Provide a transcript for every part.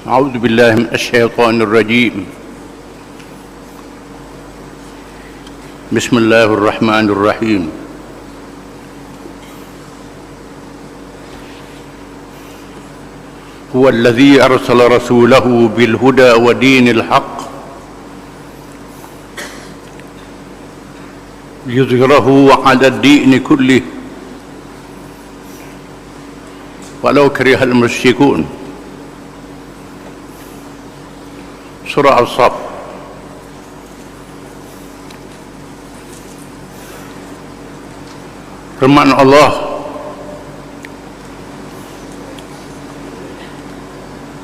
أعوذ بالله من الشيطان الرجيم بسم الله الرحمن الرحيم هو الذي أرسل رسوله بالهدى ودين الحق ليظهره على الدين كله ولو كره المشركون. Surah Al-Saf. Firman Allah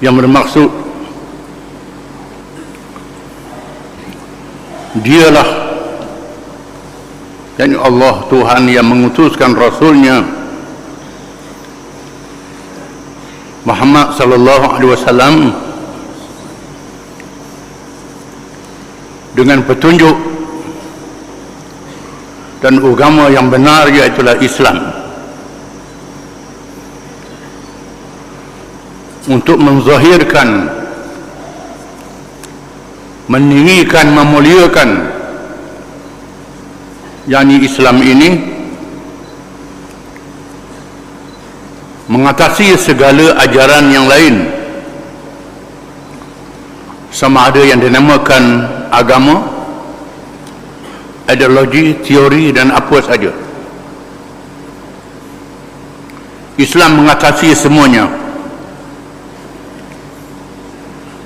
yang bermaksud Dialah, yakni Allah Tuhan yang mengutuskan Rasulnya Muhammad sallallahu alaihi wasallam dengan petunjuk dan agama yang benar, iaitulah Islam, untuk menzahirkan, meninggikan, memuliakan yakni Islam ini, mengatasi segala ajaran yang lain, sama ada yang dinamakan agama, ideologi, teori dan apa saja. Islam mengatasi semuanya,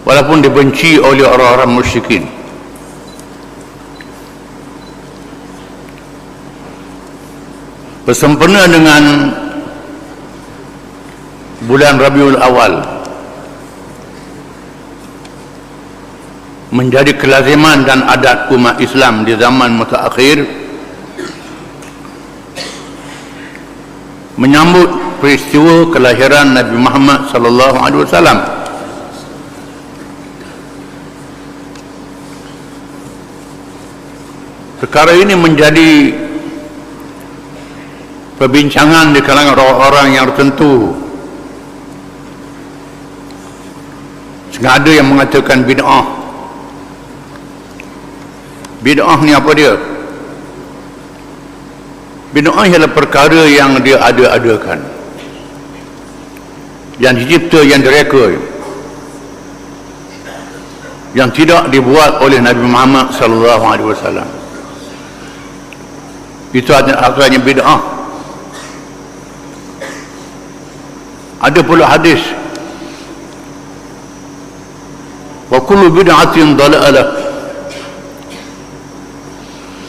walaupun dibenci oleh orang-orang musyrikin. Bersempena dengan bulan Rabiul Awal menjadi kelaziman dan adat umat Islam di zaman mutaakhir menyambut peristiwa kelahiran Nabi Muhammad sallallahu alaihi wasallam. Perkara ini menjadi perbincangan di kalangan orang-orang yang tertentu. Sehingga ada yang mengatakan bid'ah. Bid'ah ni apa dia? Bid'ah ialah perkara yang dia ada-adakan, yang dicipta, yang direka, yang tidak dibuat oleh Nabi Muhammad sallallahu alaihi wasallam. Itu asalnya bid'ah. Ada pula hadis, wa kullu bid'atin dalalah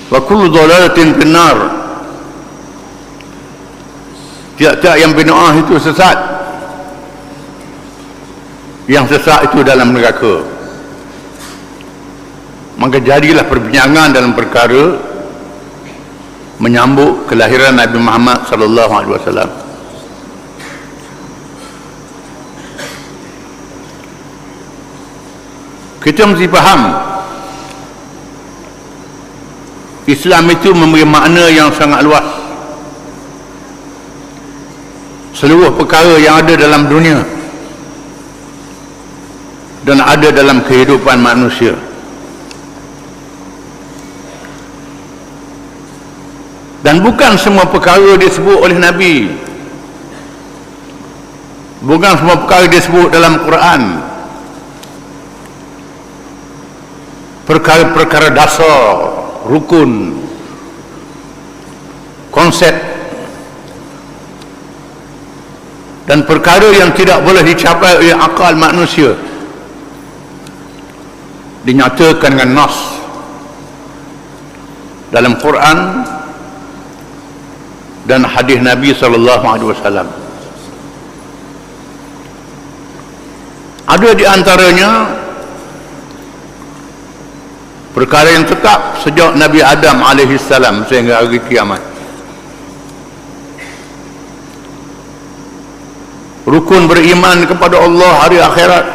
wa kullu dhalalatin finnar. Tiap-tiap yang bid'ah itu sesat, yang sesat itu dalam neraka. Maka jadilah perbincangan dalam perkara menyambut kelahiran Nabi Muhammad sallallahu alaihi wasallam. Kita mesti faham Islam itu memberi makna yang sangat luas. Seluruh perkara yang ada dalam dunia dan ada dalam kehidupan manusia, dan bukan semua perkara disebut oleh Nabi, bukan semua perkara disebut dalam Quran. Perkara-perkara dasar, rukun, konsep, dan perkara yang tidak boleh dicapai oleh akal manusia dinyatakan dengan nas dalam Quran dan hadis Nabi sallallahu alaihi wasallam. Ada di antaranya perkara yang tetap sejak Nabi Adam alaihi salam sehingga hari kiamat. Rukun beriman kepada Allah, hari akhirat,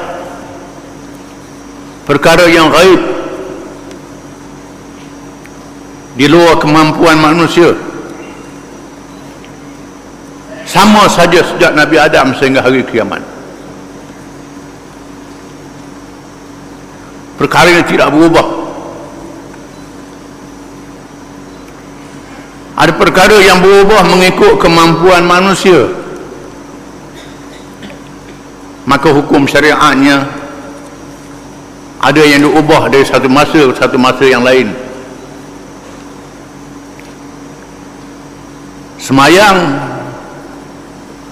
perkara yang gaib di luar kemampuan manusia, sama saja sejak Nabi Adam sehingga hari kiamat. perkara yang tidak berubah. Ada perkara yang berubah mengikut kemampuan manusia, maka hukum syariatnya ada yang diubah dari satu masa ke satu masa yang lain. Semayang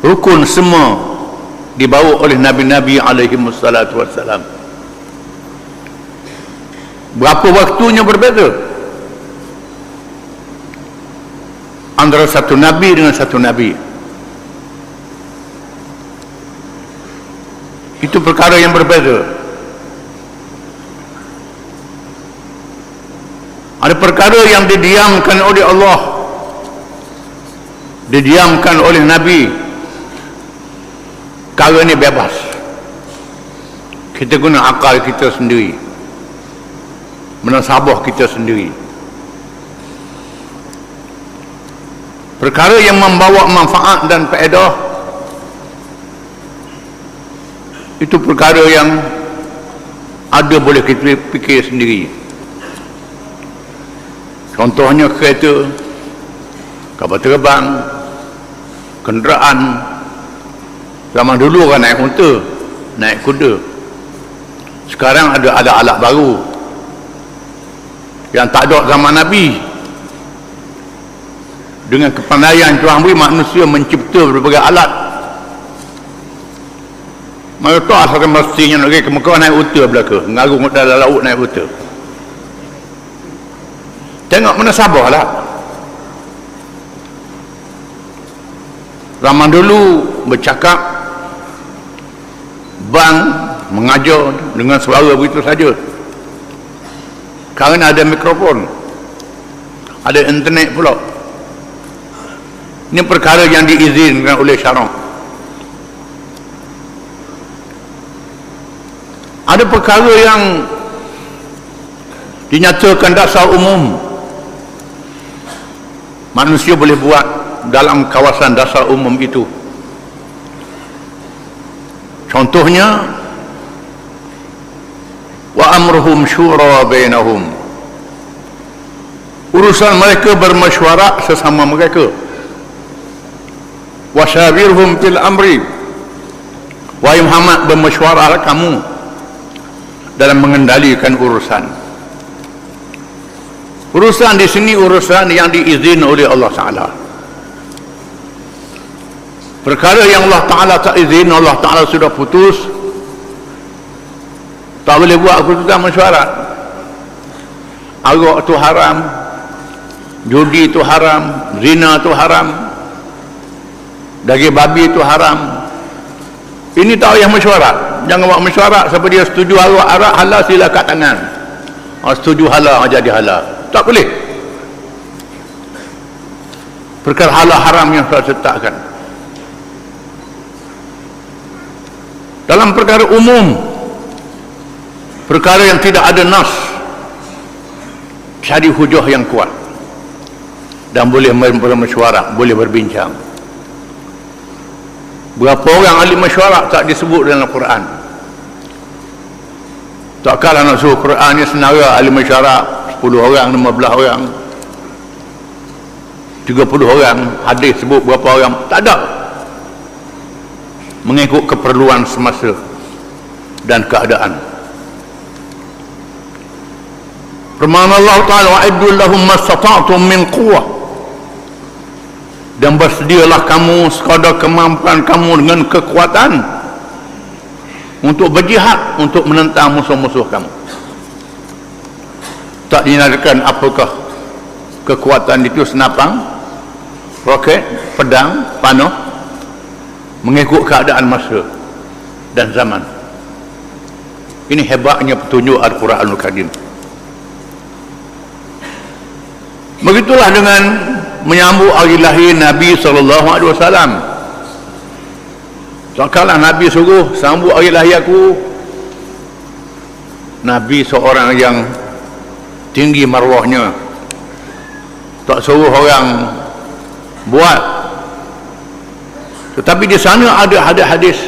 rukun semua dibawa oleh Nabi-Nabi alaihi wassalatu wassalam. Berapa waktunya berbeza antara satu Nabi dengan satu Nabi. Itu perkara yang berbeza. Ada perkara yang didiamkan oleh Allah, didiamkan oleh Nabi. Perkara ini bebas. Kita guna akal kita sendiri, menasabah kita sendiri. Perkara yang membawa manfaat dan faedah, itu perkara yang ada boleh kita fikir sendiri. Contohnya kereta, kapal terbang, kenderaan. Zaman dulu orang naik unta, naik kuda. Sekarang ada alat baru yang tak ada zaman Nabi. Dengan kepandaian Tuhan beri, manusia mencipta berbagai alat. Maka tu asal mestinya nak pergi ke Mekah naik unta belaka, ngarung dalam laut naik unta. Tengok mana sabahlah. Zaman dulu bercakap, bang mengajar dengan suara begitu saja. Kerana ada mikrofon, ada internet pula. Ini perkara yang diizinkan oleh syarak. Ada perkara yang dinyatakan dasar umum, manusia boleh buat dalam kawasan dasar umum itu. Contohnya, wa amruhum syura bainahum, urusan mereka bermesyuarat sesama mereka. Wa syawirhum fil amri, wahai Muhammad, bermesyuaratlah kamu dalam mengendalikan urusan. Urusan di sini urusan yang diizinkan oleh Allah Taala. Perkara yang Allah Taala tak izin, Allah Taala sudah putus, tak boleh buat keputusan mesyuarat. Arak tu haram, judi tu haram, zina tu haram, daging babi tu haram. Ini tak payah mesyuarat. Jangan buat mesyuarat. Siapa dia setuju arak halal, sila kat tangan. Setuju halal, jadi halal. Tak boleh. Perkara halal haram yang telah ditetapkan. Dalam perkara umum, perkara yang tidak ada nas, cari hujah yang kuat dan boleh bermesyuarat, boleh berbincang. Berapa orang ahli mesyuarat tak disebut dalam Quran? Tak kala nak suruh Quran ni senara ahli mesyuarat 10 orang, 15 orang, 30 orang, hadis sebut berapa orang? Tak ada. Mengikut keperluan semasa dan keadaan. Firman Allah Ta'ala, wa'iddu lahum mastata'tum min quwwah, dan bersedialah kamu sekadar kemampuan kamu dengan kekuatan untuk berjihad, untuk menentang musuh-musuh kamu. Tak dinamakan apakah kekuatan itu senapang, roket, pedang, panah, mengikut keadaan masa dan zaman. Ini hebatnya petunjuk Al-Quranul Karim. Begitulah dengan menyambut hari lahir Nabi SAW. Sekarang Nabi suruh sambut hari lahir aku. Nabi seorang yang tinggi marwahnya, tak suruh orang buat. Tetapi di sana ada hadis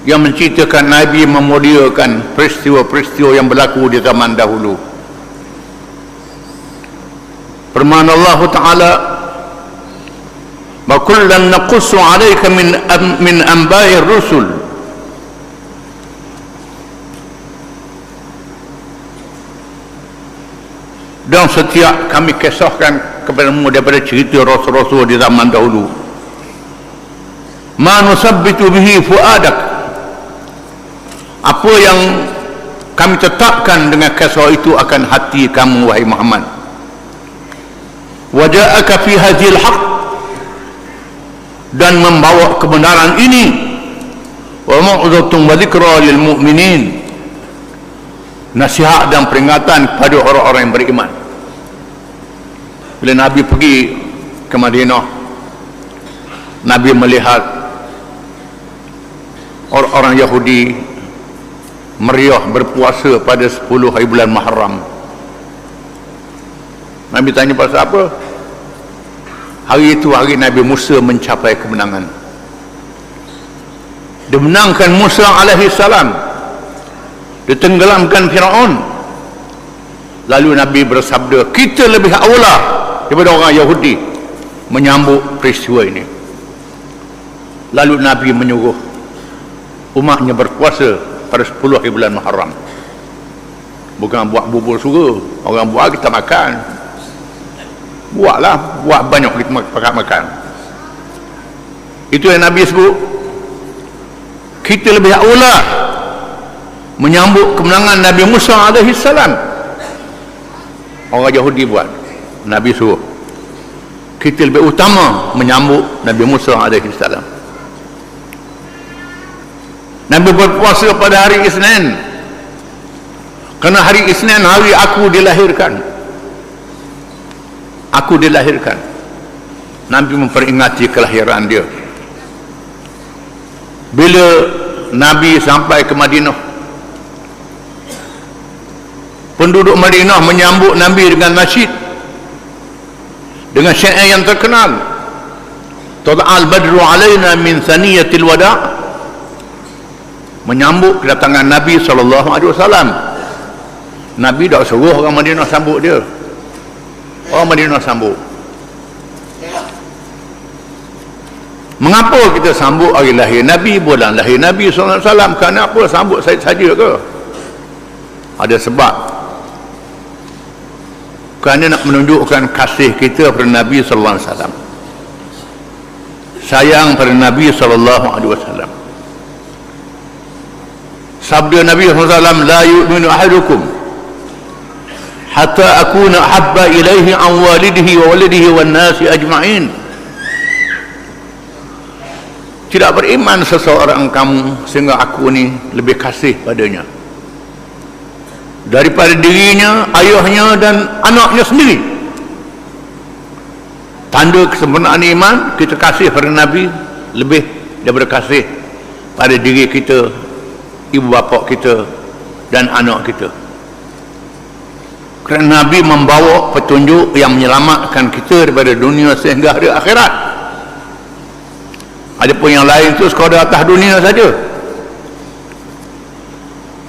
yang menceritakan Nabi memuliakan peristiwa-peristiwa yang berlaku di zaman dahulu. Firman Allah Ta'ala, wa kullan naqussu 'alaika min anba'ir rusul, dan setiap kami kisahkan kepadamu daripada cerita rasul-rasul di zaman dahulu. Ma nusabbitu bihi fuadak, apa yang kami tetapkan dengan kisah itu akan hati kamu wahai Muhammad. Wa ja'aka fi hadhil haqq, dan membawa kebenaran ini, wa mau'izatun wa dzikra lil mu'minin, nasihat dan peringatan kepada orang-orang yang beriman. Bila Nabi pergi ke Madinah, Nabi melihat orang-orang Yahudi meriah berpuasa pada 10 hari bulan Muharram. Nabi tanya pasal apa? Hari itu hari Nabi Musa mencapai kemenangan. Dia menangkan Musa alaihi salam, ditenggelamkan Firaun. Lalu Nabi bersabda, kita lebih aula daripada orang Yahudi menyambut peristiwa ini. Lalu Nabi menyuruh umatnya berpuasa pada 10 hari bulan Muharram. Bukan buat bubur surga, orang buat kita makan. Buatlah, buat banyak kita makan. Itu yang Nabi sebut, kita lebih aula menyambut kemenangan Nabi Musa alaihi salam. Orang Yahudi buat, Nabi suruh kita lebih utama menyambut Nabi Musa alaihi salam. Nabi berpuasa pada hari Isnin, kerana hari Isnin hari aku dilahirkan. Aku dilahirkan. Nabi memperingati kelahiran dia. Bila Nabi sampai ke Madinah, penduduk Madinah menyambut Nabi dengan nasyid, dengan syair yang terkenal. Tala'al badru alaina min thaniyatil wada', menyambut kedatangan Nabi SAW. Nabi dah suruh orang Madinah sambut dia. Orang Madinah sambut. Mengapa kita sambut hari lahir Nabi, bulan lahir Nabi SAW? Kerana apa sambut saja ke? Ada sebab. Kerana nak menunjukkan kasih kita kepada Nabi SAW, sayang pada Nabi SAW. Sabda Nabi SAW, la yu'minu ahadukum hatta akuna habba ilaihi an walidihi wa walidihi wan nasi ajma'in. Tidak beriman seseorang kamu sehingga aku ni lebih kasih padanya daripada dirinya, ayahnya dan anaknya sendiri. Tanda kesempurnaan iman, kita kasih pada Nabi lebih daripada kasih pada diri kita, ibu bapa kita dan anak kita. Kerana Nabi membawa petunjuk yang menyelamatkan kita daripada dunia sehingga hari akhirat. Adapun yang lain itu sekadar atas dunia saja.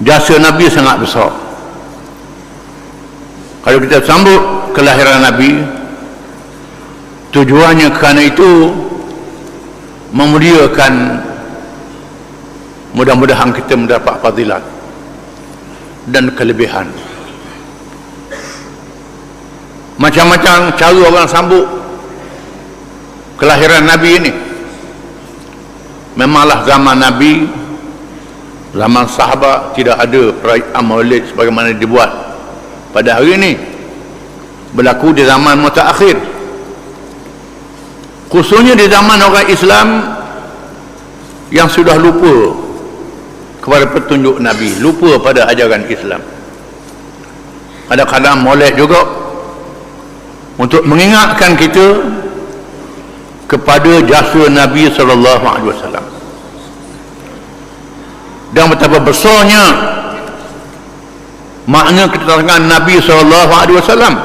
Jasa Nabi sangat besar. Kalau kita sambut kelahiran Nabi, tujuannya kerana itu memuliakan, mudah-mudahan kita mendapat fadilat dan kelebihan. Macam-macam cara orang sambut kelahiran Nabi ini. Memanglah zaman Nabi, zaman sahabat tidak ada perayaan Maulid sebagaimana dibuat pada hari ini. Berlaku di zaman mutaakhir, khususnya di zaman orang Islam yang sudah lupa kepada petunjuk Nabi, lupa pada ajaran Islam. Kadang-kadang Maulid juga untuk mengingatkan kita kepada jasa Nabi SAW dan betapa besarnya makna kedatangan Nabi SAW.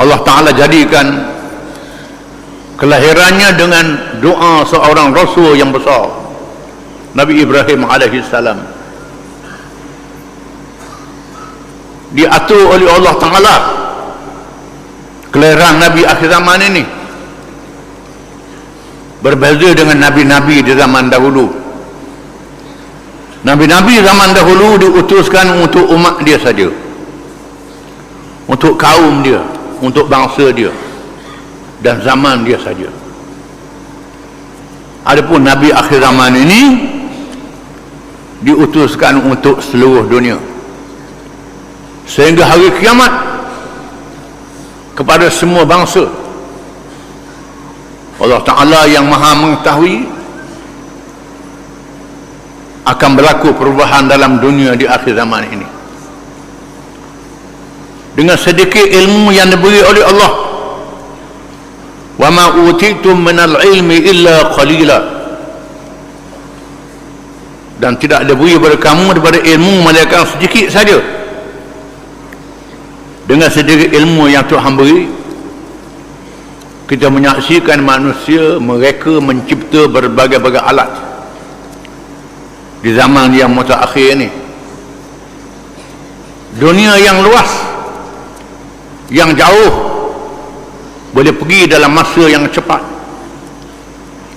Allah Ta'ala jadikan kelahirannya dengan doa seorang rasul yang besar, Nabi Ibrahim alaihi salam. Diatur oleh Allah Ta'ala kelahiran Nabi akhir zaman ini berbeza dengan nabi-nabi di zaman dahulu. Nabi-nabi zaman dahulu diutuskan untuk umat dia saja, untuk kaum dia, untuk bangsa dia dan zaman dia saja. Adapun Nabi akhir zaman ini diutuskan untuk seluruh dunia sehingga hari kiamat kepada semua bangsa. Allah Ta'ala yang maha mengetahui akan berlaku perubahan dalam dunia di akhir zaman ini. Dengan sedikit ilmu yang diberi oleh Allah, wa ma utitum minal ilmi illa qalila, dan tidak diberi kepada kamu daripada ilmu melainkan sedikit saja. Dengan sedikit ilmu yang Tuhan beri, kita menyaksikan manusia mereka mencipta berbagai-bagai alat di zaman yang mutakhir ini. Dunia yang luas, yang jauh, boleh pergi dalam masa yang cepat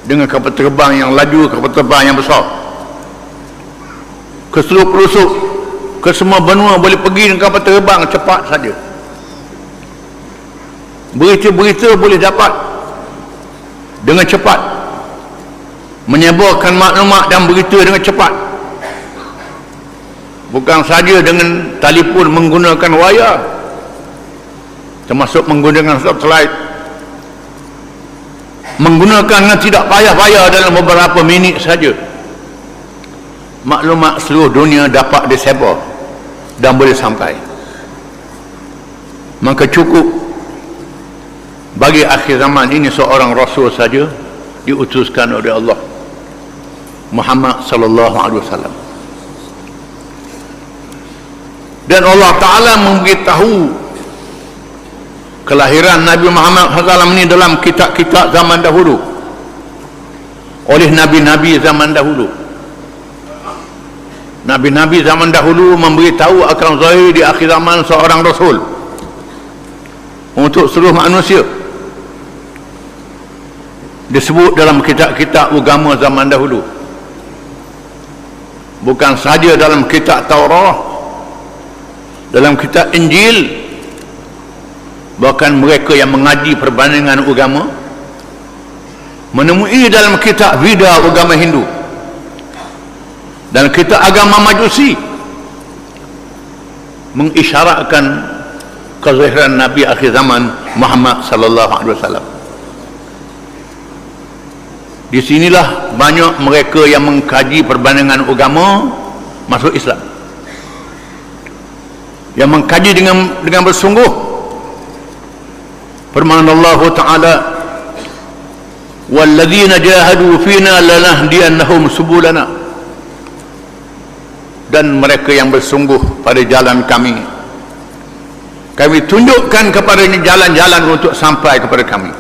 dengan kapal terbang yang laju, kapal terbang yang besar. Ke seluruh pelosok, ke semua benua boleh pergi dengan kapal terbang cepat saja. Berita-berita boleh dapat dengan cepat, menyebarkan maklumat dan berita dengan cepat, bukan saja dengan telefon menggunakan wayar, termasuk menggunakan satelit, menggunakan tidak payah-payah dalam beberapa minit saja maklumat seluruh dunia dapat disebar dan boleh sampai. Maka cukup bagi akhir zaman ini seorang rasul saja diutuskan oleh Allah, Muhammad sallallahu alaihi wasallam. Dan Allah Ta'ala memberitahu kelahiran Nabi Muhammad SAW ini dalam kitab-kitab zaman dahulu oleh nabi-nabi zaman dahulu. Nabi-nabi zaman dahulu memberitahu akan zahir di akhir zaman seorang rasul untuk seluruh manusia. Disebut dalam kitab-kitab agama zaman dahulu, bukan saja dalam kitab Taurat, dalam kitab Injil, bahkan mereka yang mengaji perbandingan agama menemui dalam kitab Veda agama Hindu dan kitab agama Majusi mengisyaratkan kelahiran Nabi akhir zaman Muhammad sallallahu alaihi wasallam. Di sinilah banyak mereka yang mengkaji perbandingan agama masuk Islam, yang mengkaji dengan bersungguh. Firman Allah Ta'ala, walladzina jahadu fina lanahdiyannahum subulana, dan mereka yang bersungguh pada jalan kami tunjukkan kepadanya jalan-jalan untuk sampai kepada kami.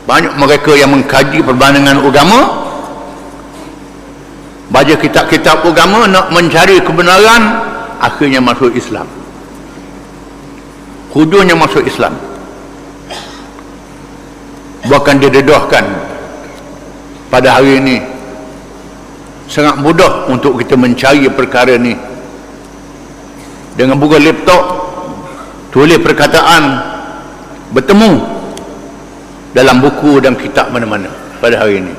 Banyak mereka yang mengkaji perbandingan agama, baca kitab-kitab agama nak mencari kebenaran, akhirnya masuk Islam, hujungnya masuk Islam. Bahkan didedahkan pada hari ini sangat mudah untuk kita mencari perkara ini dengan buka laptop, tulis perkataan, bertemu dalam buku dan kitab mana-mana pada hari ini.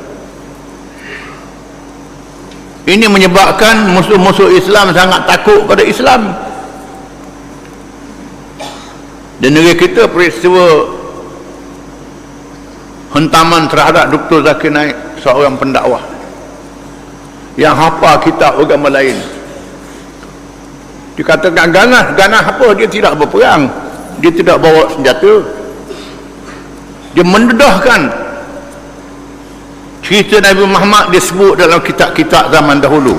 Ini menyebabkan musuh-musuh Islam sangat takut pada Islam. Dan negeri kita peristiwa hentaman terhadap Dr. Zakir Naik, seorang pendakwah yang hafal kitab agama lain, dikatakan ganas apa, dia tidak berperang, dia tidak bawa senjata, dia mendedahkan cerita Nabi Muhammad disebut dalam kitab-kitab zaman dahulu,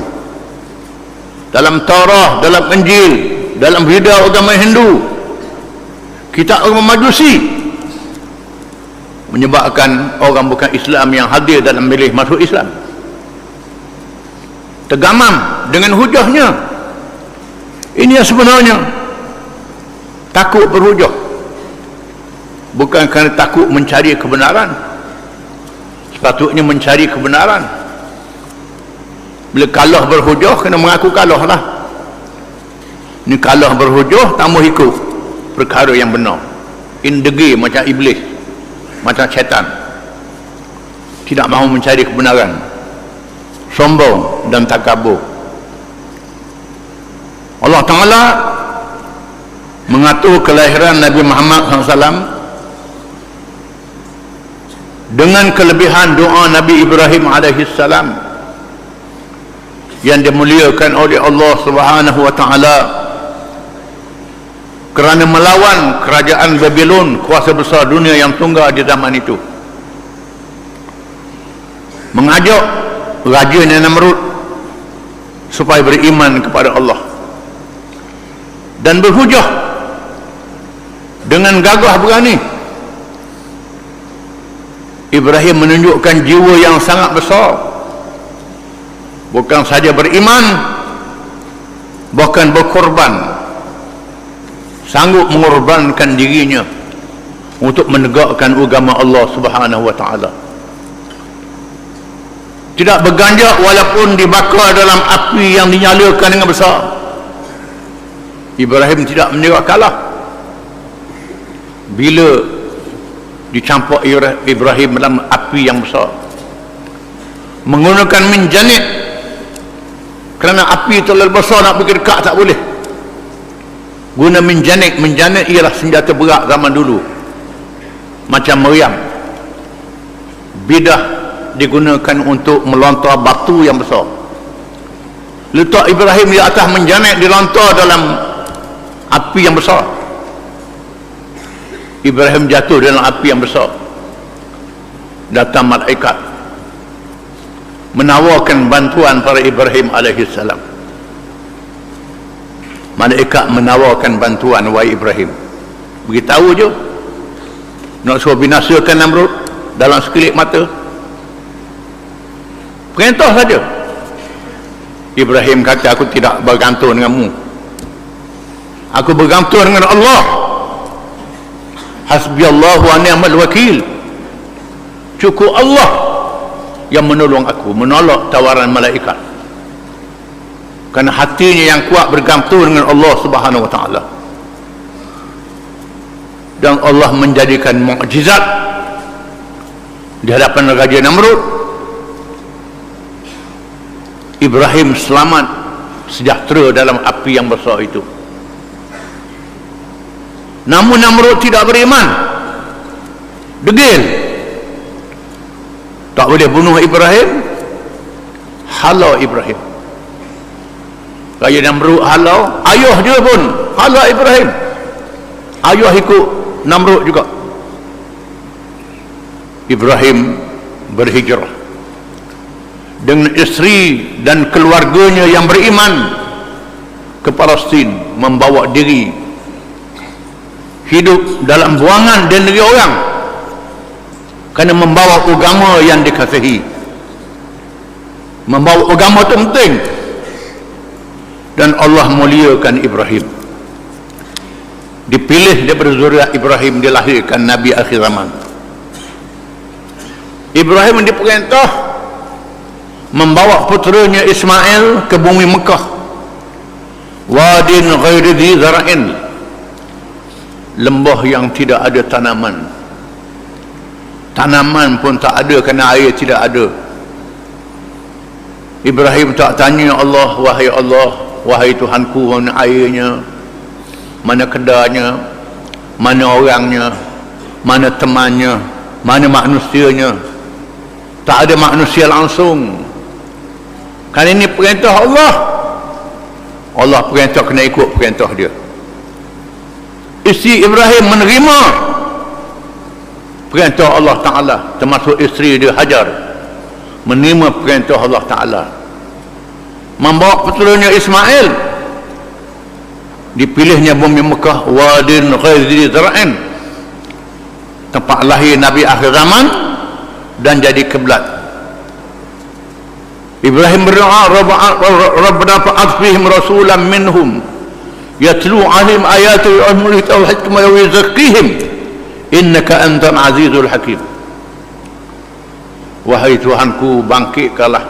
dalam Taurat, dalam Injil, dalam Veda agama Hindu, kitab agama Majusi. menyebabkan orang bukan Islam yang hadir dalam milih masuk Islam. Tergamam dengan hujahnya. Ini yang sebenarnya takut berhujah, bukan kerana takut mencari kebenaran. Sepatutnya mencari kebenaran. Bila kalah berhujah, kena mengaku kalah lah. Ini kalah berhujah, tambah ikut perkara yang benar. Indegi macam iblis, macam syaitan, tidak mahu mencari kebenaran, sombong dan takabur. Allah Ta'ala mengatur kelahiran Nabi Muhammad SAW dengan kelebihan doa Nabi Ibrahim alaihissalam yang dimuliakan oleh Allah Subhanahu wa Ta'ala kerana melawan kerajaan Babylon, kuasa besar dunia yang tunggal di zaman itu, mengajak Raja Namrud supaya beriman kepada Allah dan berhujah dengan gagah berani. Ibrahim menunjukkan jiwa yang sangat besar, bukan saja beriman, bahkan berkorban, sanggup mengorbankan dirinya untuk menegakkan agama Allah Subhanahu wa Ta'ala. Tidak berganjak walaupun dibakar dalam api yang dinyalakan dengan besar. Ibrahim tidak menyerah kalah. Bila dicampur Ibrahim dalam api yang besar, menggunakan minjanit, kerana api terlalu besar nak pergi dekat tak boleh, guna minjanit. Minjanit ialah senjata berat zaman dulu, macam meriam. Bidah digunakan untuk melontar batu yang besar. Letak Ibrahim di atas minjanit, dilontar dalam api yang besar. Ibrahim jatuh dalam api yang besar. Datang malaikat menawarkan bantuan pada Ibrahim alaihissalam. Malaikat menawarkan bantuan, wahai Ibrahim, beritahu je, nak suruh binasakan Namrud dalam sekelip mata, perintah saja. Ibrahim kata, aku tidak bergantung denganmu, aku bergantung dengan Allah. Hasbiyallahu wa ni'mal wakil. Cukup Allah yang menolong aku, menolak tawaran malaikat. Kerana hatinya yang kuat bergantung dengan Allah Subhanahu wa Ta'ala. Dan Allah menjadikan mukjizat di hadapan Raja Namrud. Ibrahim selamat sejahtera dalam api yang besar itu. Namun Namrud tidak beriman, degil, tak boleh bunuh Ibrahim, halau Ibrahim. Raja Namrud halau, ayah dia pun halau Ibrahim, ayah ikut Namrud juga. Ibrahim berhijrah dengan isteri dan keluarganya yang beriman ke Palestin, membawa diri hidup dalam buangan dan negeri orang kerana membawa agama yang dikasihi. Membawa agama itu penting, dan Allah muliakan Ibrahim. Dipilih daripada zuriat Ibrahim, dilahirkan Nabi akhir zaman. Ibrahim diperintah membawa puteranya Ismail ke bumi Mekah, wadin ghairi dhi zara'in, lembah yang tidak ada tanaman. Tanaman pun tak ada kerana air tidak ada. Ibrahim tak tanya Allah, wahai Tuhanku, mana airnya, mana kedarnya, mana orangnya, mana temannya, mana manusianya. Tak ada manusia langsung. Kerana ini perintah Allah. Allah perintah, kena ikut perintah dia. Isteri Ibrahim menerima perintah Allah Ta'ala, termasuk isteri dia Hajar menerima perintah Allah Ta'ala, membawa puteranya Ismail. Dipilihnya bumi Mekah, wadin ghairi zara'in, tempat tempat lahir Nabi akhir zaman dan jadi kiblat. Ibrahim berdoa, Rabbana fa'ath fihim rasulan minhum yatlu 'alaihim ayati wa yu'allimuhum al-hikmata wa yuzakkihim innaka antal azizul hakim. Wahai Tuhanku, bangkitkanlah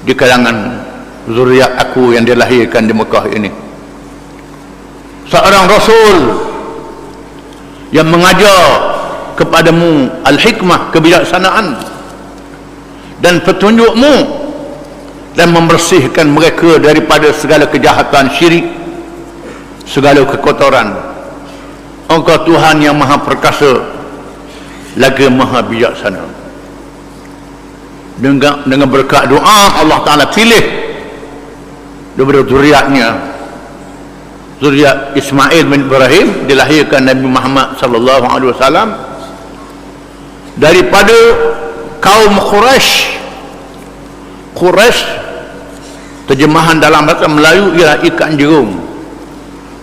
di kalangan zuriat aku yang dilahirkan di Mekah ini seorang rasul yang mengajar kepadamu al-hikmah, kebijaksanaan dan petunjukmu, dan membersihkan mereka daripada segala kejahatan syirik, segala kekotoran. Engkau Tuhan yang maha perkasa lagi maha bijaksana. Dengan berkat doa Allah Ta'ala pilih daripada zuriat Ismail bin Ibrahim, dilahirkan Nabi Muhammad sallallahu alaihi wasallam daripada kaum Quraisy. Terjemahan dalam bahasa Melayu ialah ikan jerung.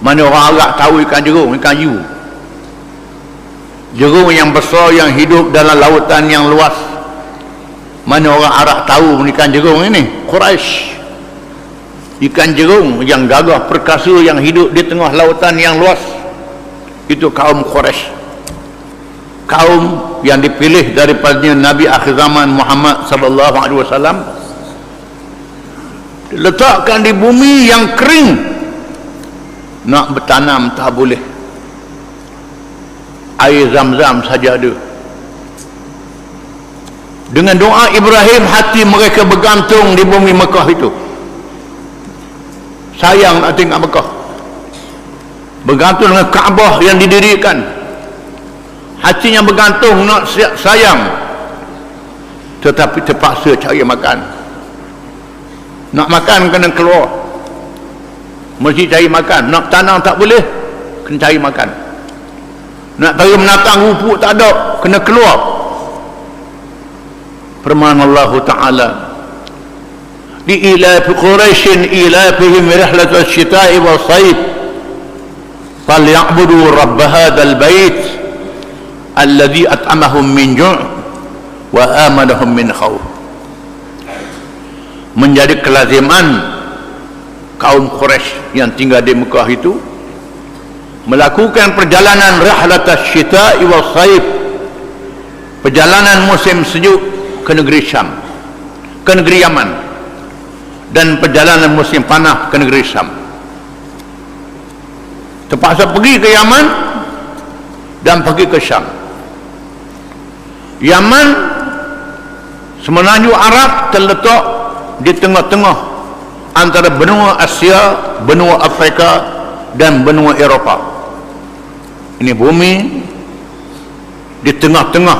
Mana orang Arab tahu ikan jerung, ikan yu. Jerung yang besar yang hidup dalam lautan yang luas. Mana orang Arab tahu ikan jerung ini? Quraisy. Ikan jerung yang gagah perkasa yang hidup di tengah lautan yang luas, itu kaum Quraisy. Kaum yang dipilih daripada Nabi akhir zaman Muhammad sallallahu alaihi wasallam, diletakkan di bumi yang kering, nak bertanam tak boleh, air Zam-Zam saja ada. Dengan doa Ibrahim, hati mereka bergantung di bumi Mekah itu. Sayang nak tengok Mekah, bergantung dengan Kaabah yang didirikan. Hatinya bergantung, nak sayang, tetapi terpaksa cari makan. Nak makan kena keluar, mesti cari makan. Nak tanam tak boleh, kena cari makan. Nak pergi menatang rumput tak ada, kena keluar. Firman Allah Ta'ala, li'ilaf Quraisyin ilafihim rihlat asy-syita'i was-sayf falya'budu rabb hadzal bait alladzi at'amahum min ju' wa amanahum min khauf. Menjadi kelaziman kaum Quraisy yang tinggal di Mekah itu melakukan perjalanan rihlat asy-syita'i was-sayf, perjalanan musim sejuk ke negeri Syam, ke negeri Yaman, dan perjalanan musim panas ke negeri Syam. Terpaksa pergi ke Yaman dan pergi ke Syam. Yaman semenanjung Arab terletak di tengah-tengah antara benua Asia, benua Afrika dan benua Eropah. Ini bumi di tengah-tengah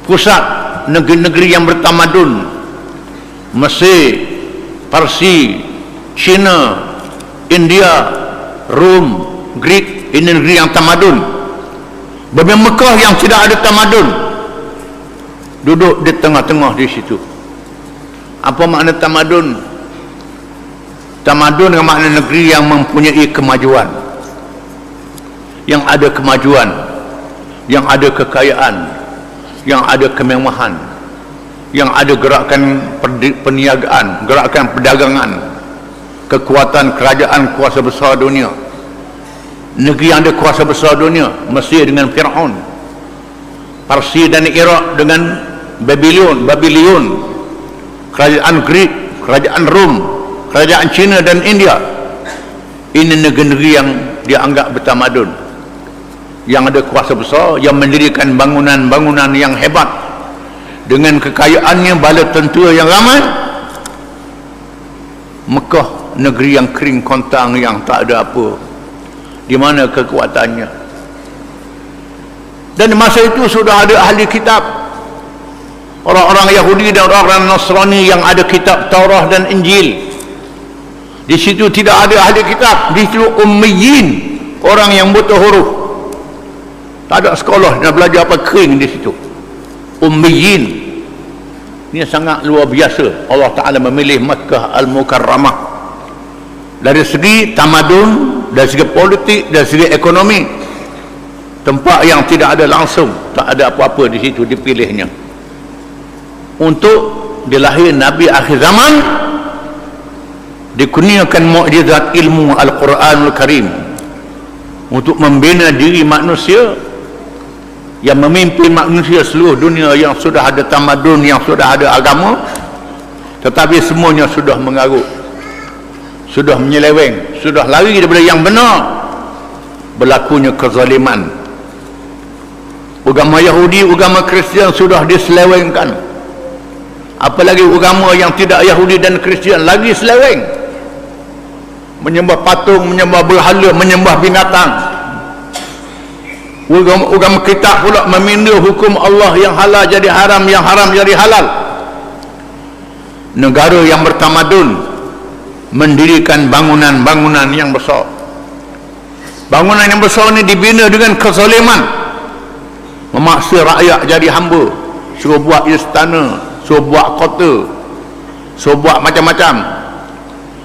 pusat negeri-negeri yang bertamadun, Mesir, Parsi, China, India, Rom, Greek. Ini negeri yang tamadun. Bumi Mekah yang tidak ada tamadun duduk di tengah-tengah di situ. Apa makna tamadun? Tamadun dengan makna negeri yang mempunyai kemajuan, yang ada kemajuan, yang ada kekayaan, yang ada kemewahan, yang ada gerakan perniagaan, gerakan perdagangan, kekuatan kerajaan kuasa besar dunia. Negeri yang ada kuasa besar dunia, Mesir dengan Fir'aun, Parsi dan Iraq dengan Babylon, kerajaan Greek, kerajaan Rom, kerajaan China dan India. Ini negeri-negeri yang dianggap bertamadun, yang ada kuasa besar, yang mendirikan bangunan-bangunan yang hebat dengan kekayaannya, bala tentera yang ramai. Mekah negeri yang kering kontang, yang tak ada apa. Di mana kekuatannya? Dan di masa itu sudah ada ahli kitab, orang-orang Yahudi dan orang-orang Nasrani yang ada kitab Taurah dan Injil. Di situ tidak ada ahli kitab, di situ ummiyin, orang yang buta huruf. Tak ada sekolah, nak belajar apa, kering di situ. Ummiyin. Ini sangat luar biasa. Allah Ta'ala memilih Makkah Al-Mukarramah dari segi tamadun, dari segi politik, dari segi ekonomi. tempat yang tidak ada langsung, tak ada apa-apa di situ, dipilihnya untuk dilahir Nabi akhir zaman, dikurniakan mukjizat ilmu Al-Quranul Karim untuk membina diri manusia yang memimpin manusia seluruh dunia, yang sudah ada tamadun, yang sudah ada agama, tetapi semuanya sudah mengarut, sudah menyeleweng, sudah lari daripada yang benar. Berlakunya kezaliman. Agama Yahudi, agama Kristian sudah diselewengkan. Apalagi agama yang tidak Yahudi dan Kristian lagi seleweng, menyembah patung, menyembah berhala, menyembah binatang. Agama kita pula meminda hukum Allah, yang halal jadi haram, yang haram jadi halal. Negara yang bertamadun mendirikan bangunan-bangunan yang besar. Bangunan yang besar ini dibina dengan kezaliman, memaksa rakyat jadi hamba, suruh buat istana, suruh buat kota, suruh buat macam-macam,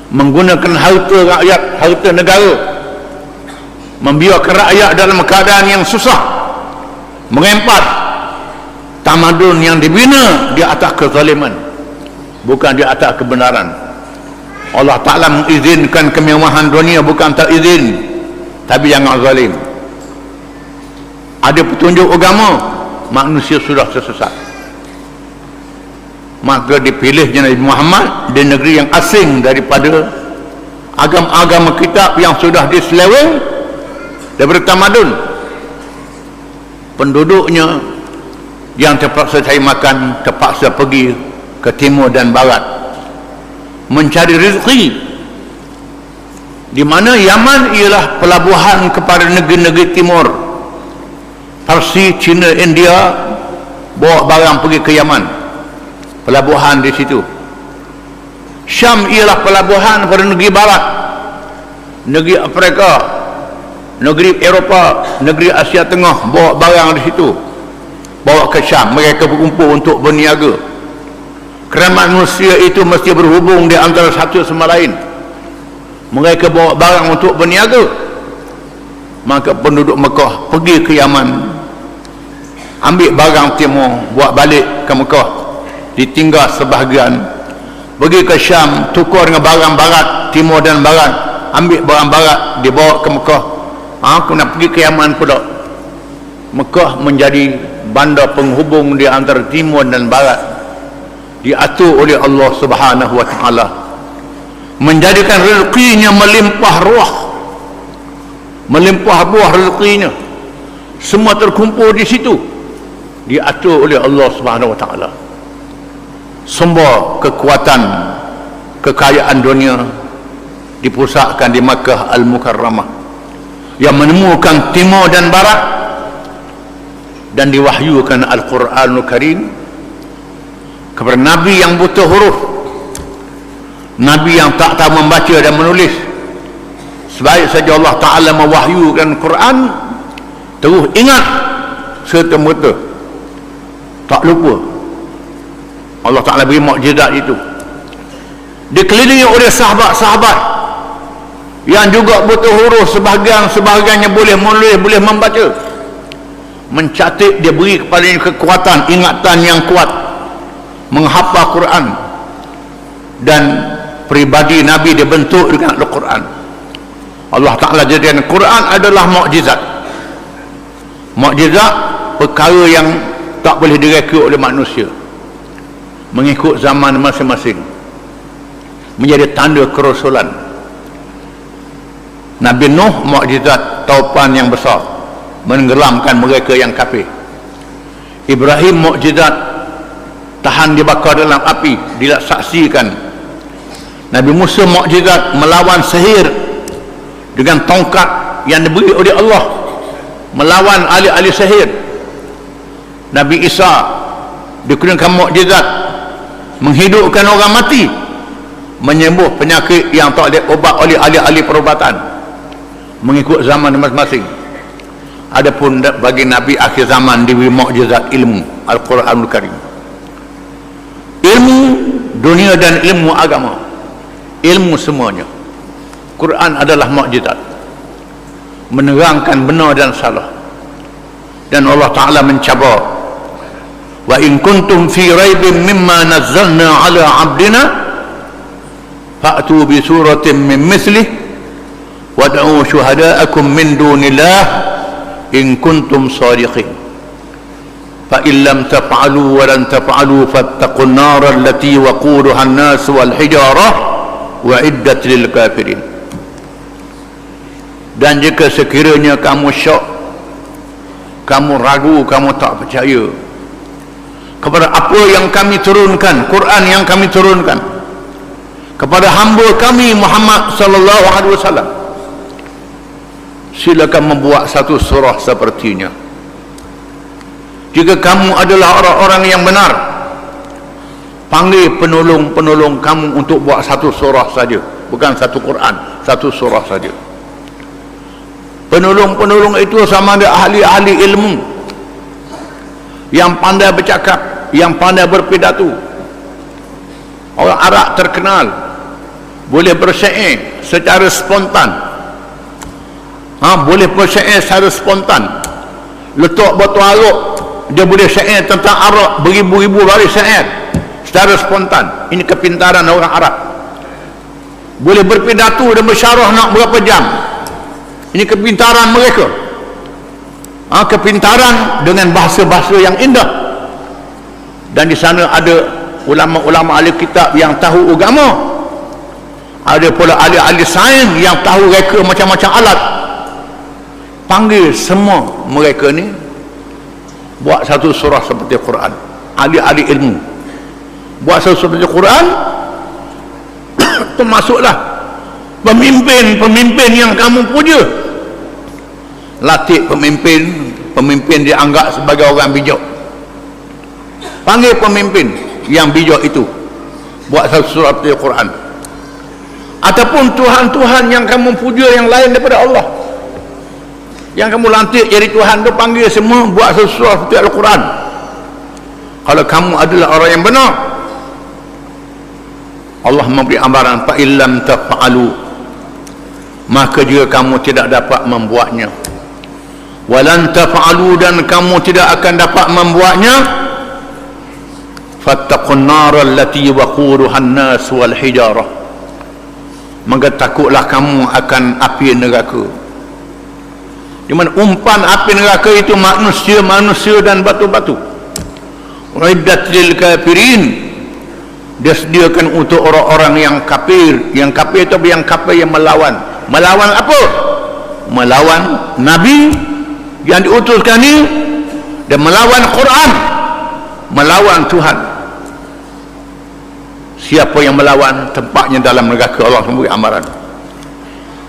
menggunakan harta rakyat, harta negara, membiarkan rakyat dalam keadaan yang susah, mengempat. Tamadun yang dibina di atas kezaliman, bukan di atas kebenaran. Allah Ta'ala mengizinkan kemewahan dunia, bukan tak izin, tapi jangan zalim. Ada petunjuk agama, manusia sudah tersesat, maka dipilihnya Nabi Muhammad di negeri yang asing daripada agama-agama kitab yang sudah diseleweng daripada tamadun. Penduduknya yang terpaksa cari makan, terpaksa pergi ke timur dan barat mencari rezeki, di mana Yaman ialah pelabuhan kepada negeri-negeri timur. Parsi, Cina, India bawa barang pergi ke Yaman, pelabuhan di situ. Syam ialah pelabuhan pada negeri barat, negeri Afrika, negeri Eropah, negeri Asia Tengah, bawa barang di situ, bawa ke Syam. Mereka berkumpul untuk berniaga, kerana manusia itu mesti berhubung di antara satu sama lain. Mereka bawa barang untuk berniaga, maka penduduk Mekah pergi ke Yaman, ambil barang timur, buat balik ke Mekah, ditinggal sebahagian, pergi ke Syam, tukar dengan barang barat, timur dan barat, ambil barang barat, dibawa ke Mekah. Kena pergi ke Yaman pula. Mekah menjadi bandar penghubung di antara timur dan barat, diatur oleh Allah Subhanahu wa Ta'ala, menjadikan rezekinya melimpah ruah, melimpah ruah rezekinya, semua terkumpul di situ, diatur oleh Allah Subhanahu wa Ta'ala. Semua kekuatan kekayaan dunia dipusatkan di Makkah Al-Mukarramah, yang menemukan timur dan barat, dan diwahyukan Al-Quranul Karim kepada Nabi yang buta huruf, Nabi yang tak tahu membaca dan menulis. Sebaik saja Allah Ta'ala mewahyukan Quran, terus ingat serta merta, tak lupa. Allah Ta'ala beri mukjizat itu, dikelilingi oleh sahabat-sahabat yang juga buta huruf, sebahagiannya boleh menulis, boleh membaca, mencatat. Dia beri kepadanya kekuatan, ingatan yang kuat, menghafal Quran. Dan pribadi Nabi dibentuk dengan Al-Quran. Allah Ta'ala jadikan Quran adalah mukjizat. Mukjizat, perkara yang tak boleh direka oleh manusia, mengikut zaman masing-masing, menjadi tanda kerasulan. Nabi Nuh, mukjizat taupan yang besar, menenggelamkan mereka yang kafir. Ibrahim, mukjizat tahan dibakar dalam api, disaksikan. Nabi Musa, mukjizat melawan sihir dengan tongkat yang diberi oleh Allah, melawan ahli-ahli sihir. Nabi Isa dikurniakan mukjizat menghidupkan orang mati, menyembuh penyakit yang tak ada ubat oleh ahli-ahli perubatan, mengikut zaman masing-masing. Adapun bagi Nabi akhir zaman diberi mukjizat ilmu Al-Quranul Karim, ilmu dunia dan ilmu agama, ilmu semuanya. Quran adalah mukjizat, menerangkan benar dan salah, dan Allah Ta'ala mencabar, wa in kuntum fi raibin mimma nazzalna ala abdina fa'tu bi suratin min mithlih wad'u syuhada'akum min dunillah in kuntum shadiqin fa in lam taf'alu wa lan taf'alu fattaqun nar allati waquduha an-nas wal hijarah wa'iddat lil kafirin. Dan jika sekiranya kamu syok, kamu ragu, kamu tak percaya kepada apa yang kami turunkan, Quran yang kami turunkan kepada hamba kami Muhammad sallallahu alaihi wasallam, silakan membuat satu surah sepertinya. Jika kamu adalah orang-orang yang benar, panggil penolong-penolong kamu untuk buat satu surah saja, bukan satu Quran, satu surah saja. Penolong-penolong itu sama ada ahli-ahli ilmu yang pandai bercakap, yang pandai berpidato. Orang Arab terkenal boleh bersyair secara spontan, boleh bersyair secara spontan. Letak batu arok, dia boleh syair tentang Arab beribu-ribu baris syair secara spontan. Ini kepintaran orang Arab. Boleh berpidato dan bersyarah nak berapa jam. Ini kepintaran mereka. Kepintaran dengan bahasa-bahasa yang indah. Dan di sana ada ulama-ulama ahli kitab yang tahu agama. Ada pula ahli-ahli sains yang tahu reka macam-macam alat. Panggil semua mereka ni buat satu surah seperti Quran. Ahli-ahli ilmu buat satu surah seperti Quran. Termasuklah pemimpin yang kamu puja. Latih pemimpin dianggap sebagai orang bijak. Panggil pemimpin yang bijak itu buat satu surah seperti Quran. Ataupun Tuhan-Tuhan yang kamu puja yang lain daripada Allah, yang kamu lantik jadi Tuhan tu, panggil semua buat satu surah seperti Al-Quran. Kalau kamu adalah orang yang benar, Allah memberi amaran, fa illam taf'alu, maka jika kamu tidak dapat membuatnya, walan taf'alu, dan kamu tidak akan dapat membuatnya, fattaqun nar allati waquduha an-nas wal hijarah, maka takutlah kamu akan api neraka. Di mana umpan api neraka itu manusia dan batu-batu. Uiddat lil kafirin, dia sediakan untuk orang-orang yang kafir. Yang kafir itu yang kafir yang melawan. Melawan apa? Melawan Nabi yang diutuskan ini, dan melawan Quran, melawan Tuhan. Siapa yang melawan, tempatnya dalam neraka. Allah memberi amaran.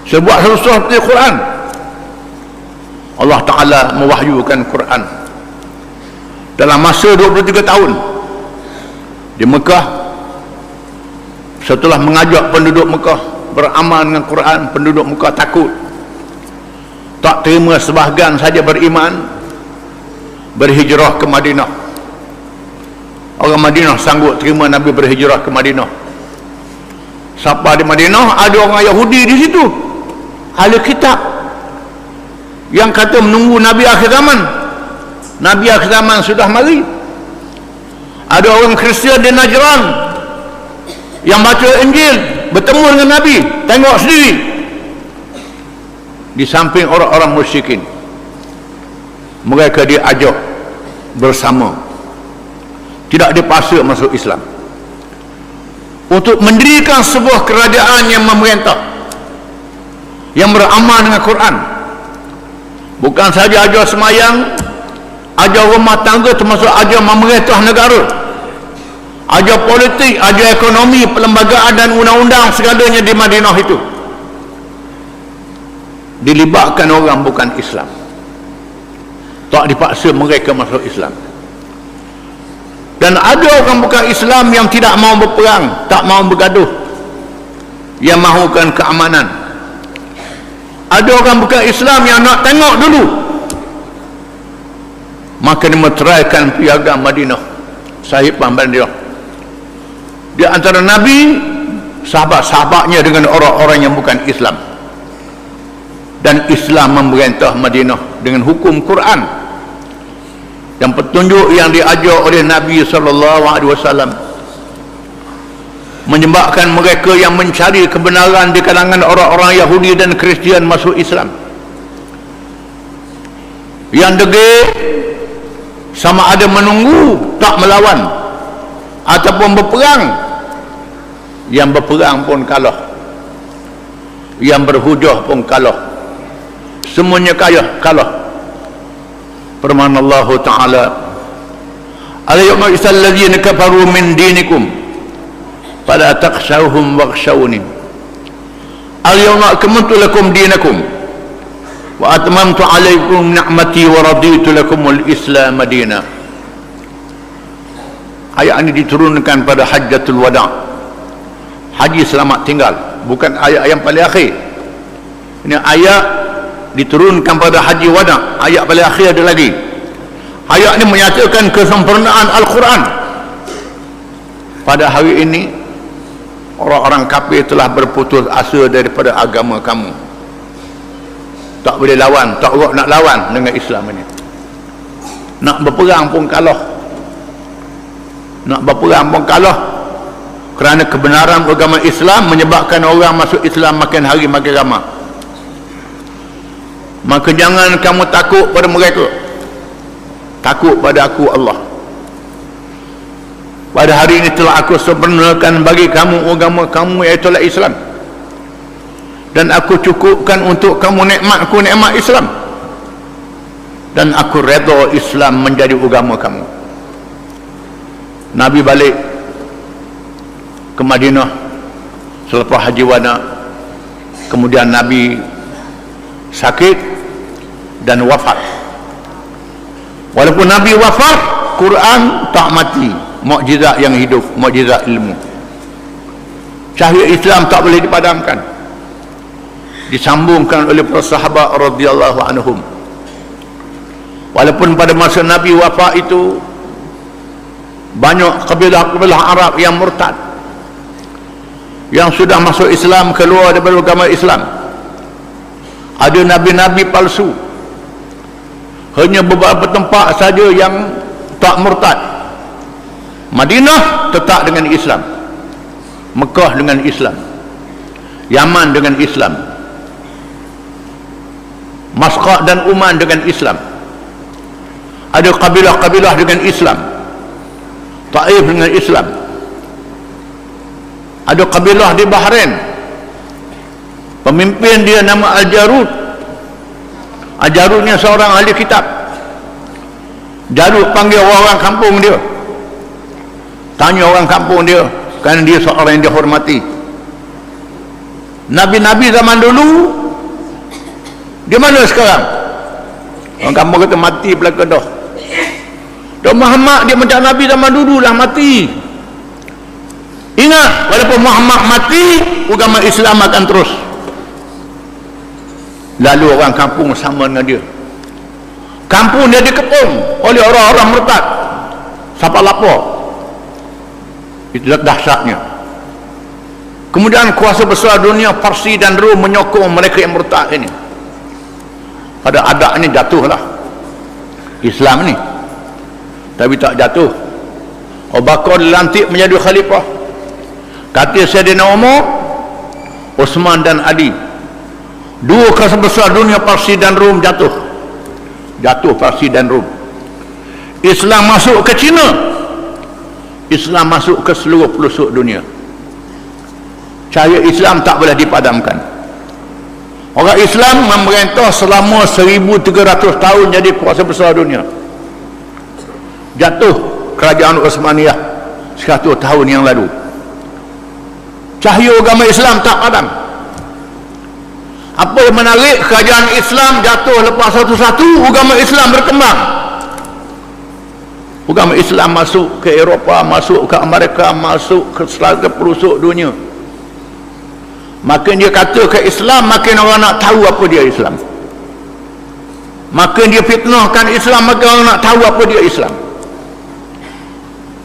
Sebuah satu surah seperti Quran. Allah Ta'ala mewahyukan Quran dalam masa 23 tahun di Mekah. Setelah mengajak penduduk Mekah beramal dengan Quran, penduduk Mekah takut, tak terima, sebahagian saja beriman, berhijrah ke Madinah. Orang Madinah sanggup terima Nabi berhijrah ke Madinah. Sampai di Madinah, ada orang Yahudi di situ, ahli kitab, yang kata menunggu Nabi akhir zaman. Nabi akhir zaman sudah mari. Ada orang Kristian di Najran yang baca Injil, bertemu dengan Nabi, tengok sendiri. Di samping orang-orang musyrikin, mereka diajak bersama, tidak dipaksa masuk Islam, untuk mendirikan sebuah kerajaan yang memerintah, yang beramal dengan Quran. Bukan saja ajar semayang, ajar rumah tangga, termasuk ajar memerintah negara, ajar politik, ajar ekonomi, perlembagaan dan undang-undang, segalanya di Madinah itu dilibatkan orang bukan Islam. Tak dipaksa mereka masuk Islam. Dan ada orang bukan Islam yang tidak mau berperang, tak mau bergaduh, yang mahukan keamanan. Ada orang bukan Islam yang nak tengok dulu, maka dia meteraikan piagam Madinah, Sahifah Madinah, di antara Nabi, sahabat-sahabatnya dengan orang-orang yang bukan Islam. Dan Islam memerintah Madinah dengan hukum Quran, dan petunjuk yang diajar oleh Nabi SAW menyebabkan mereka yang mencari kebenaran di kalangan orang-orang Yahudi dan Kristian masuk Islam. Yang degil sama ada menunggu tak melawan ataupun berperang. Yang berperang pun kalah, yang berhujah pun kalah, semuanya kalah. Firman Allah Ta'ala, al-yawma yas'al ladzina kafaru min dinikum fala takhshawhum wakhshawni al-yawma akmaltu lakum dinakum wa atmamtu alaykum ni'mati wa raditu lakum al-islam madina. Ayat ini diturunkan pada Hajjatul Wada', haji selamat tinggal, bukan ayat yang paling akhir. Ini ayat diturunkan pada haji wada', ayat paling akhir ada lagi. Ayat ini menyatakan kesempurnaan Al-Quran. Pada hari ini orang-orang kafir telah berputus asa daripada agama kamu. Tak boleh lawan, tak nak lawan dengan Islam ini. Nak berperang pun kalah, kerana kebenaran agama Islam menyebabkan orang masuk Islam makin hari makin ramai. Maka jangan kamu takut pada mereka, takut pada aku Allah. Pada hari ini telah aku sempurnakan bagi kamu agama kamu, iaitu Islam, dan aku cukupkan untuk kamu nikmatku, nikmat Islam, dan aku redha Islam menjadi agama kamu. Nabi balik ke Madinah selepas haji wada'. Kemudian Nabi sakit dan wafat. Walaupun Nabi wafat, Quran tak mati, mukjizat yang hidup, mukjizat ilmu. Cahaya Islam tak boleh dipadamkan, disambungkan oleh para sahabat radhiyallahu anhum. Walaupun pada masa Nabi wafat itu banyak kabilah-kabilah Arab yang murtad, yang sudah masuk Islam keluar daripada agama Islam. Ada nabi-nabi palsu. Hanya beberapa tempat saja yang tak murtad. Madinah tetap dengan Islam, Mekah dengan Islam, Yaman dengan Islam, Masqat dan Uman dengan Islam. Ada kabilah-kabilah dengan Islam, Taif dengan Islam. Ada kabilah di Bahrain, pemimpin dia nama Al-Jarud. Al-Jarudnya seorang ahli kitab. Jarud panggil orang kampung dia, tanya orang kampung dia, kerana dia seorang yang dihormati. Nabi-nabi zaman dulu di mana sekarang? Orang kampung kata mati belaka dah. Dan Muhammad dia macam Nabi zaman dulu lah mati. Ingat, walaupun Muhammad mati, agama Islam akan terus. Lalu orang kampung sama dengan dia. Kampung dia dikepung oleh orang-orang murtad. Siapa lapor? Itu dahsyatnya. Kemudian kuasa besar dunia Parsi dan Rom menyokong mereka yang murtad ini. Pada adat ini jatuhlah Islam ni. Tapi tak jatuh. Abu Bakar dilantik menjadi khalifah. Kata Sayyidina Umar, Uthman dan Ali, dua kuasa besar dunia Parsi dan Rom jatuh Parsi dan Rom. Islam masuk ke China, Islam masuk ke seluruh pelosok dunia. Cahaya Islam tak boleh dipadamkan. Orang Islam memerintah selama 1300 tahun jadi kuasa besar dunia. Jatuh kerajaan Uthmaniyah 100 tahun yang lalu. Cahaya agama Islam tak padam. Apa yang menarik, kerajaan Islam jatuh lepas satu-satu, agama Islam berkembang. Agama Islam masuk ke Eropah, masuk ke Amerika, masuk ke selatan pelosok dunia. Makin dia kata ke Islam, makin orang nak tahu apa dia Islam. Makin dia fitnahkan Islam, makin orang nak tahu apa dia Islam.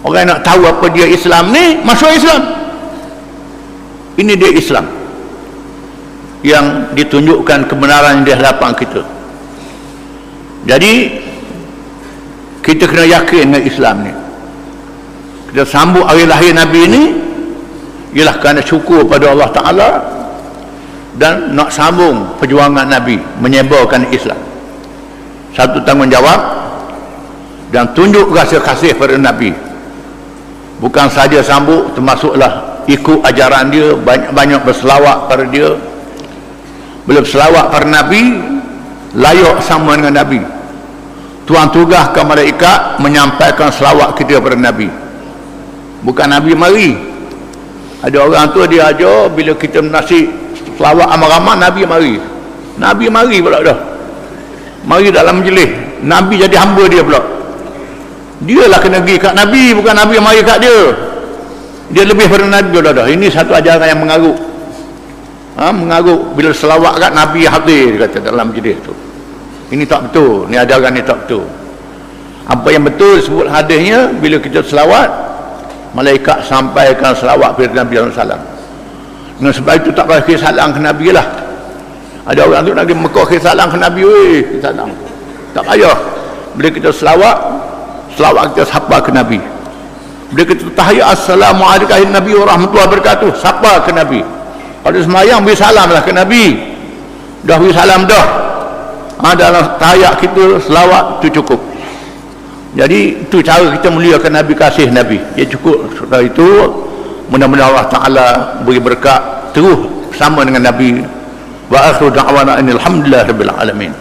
Orang nak tahu apa dia Islam ni, masuk Islam. Ini dia Islam yang ditunjukkan kebenaran di hadapan kita. Jadi kita kena yakin dengan Islam ni. Kita sambut hari lahir Nabi ni ialah kerana syukur pada Allah Ta'ala dan nak sambung perjuangan Nabi menyebarkan Islam. Satu tanggungjawab dan tunjuk rasa kasih pada Nabi. Bukan saja sambut, termasuklah ikut ajaran dia, banyak-banyak berselawat pada dia. Bila berselawat pada Nabi, layak sama dengan Nabi. Tuan tugaskan malaikat menyampaikan selawat kita pada Nabi. Bukan Nabi mari. Ada orang tu dia ajar bila kita menasik selawat amal-amal, Nabi mari. Nabi mari pula dah. Mari dalam majlis. Nabi jadi hamba dia pula. Dia lah kena pergi kat Nabi, bukan Nabi mari kat dia. Dia lebih pada Nabi dah. Ini satu ajaran yang mengarut. Mengarut bila selawat kat Nabi hadir, dia kata dalam majlis tu. Ini tak betul, ni ajaran ni tak betul. Apa yang betul sebut hadisnya, bila kita selawat, malaikat sampaikan selawat kepada Nabi SAW. Dengan sebab itu tak payah kisah salam ke Nabi lah. Ada orang tu nak pergi Mekah kisah salam ke Nabi, kisah salam. Tak payah. Bila kita selawat kita sapa ke Nabi. Bila kita tahiyat assalamualaikum Nabi warahmatullahi wabarakatuh, sapa ke Nabi. Kalau semayang beri salam lah ke Nabi. Dah beri salam dah. Dalam tahiyat kita selawat tu cukup. Jadi itu cara kita muliakan Nabi, kasih Nabi. Dia cukup. Setelah itu mudah-mudahan Allah Ta'ala beri berkat terus sama dengan Nabi. Wa akhiru da'wana alhamdulillah rabbil alamin.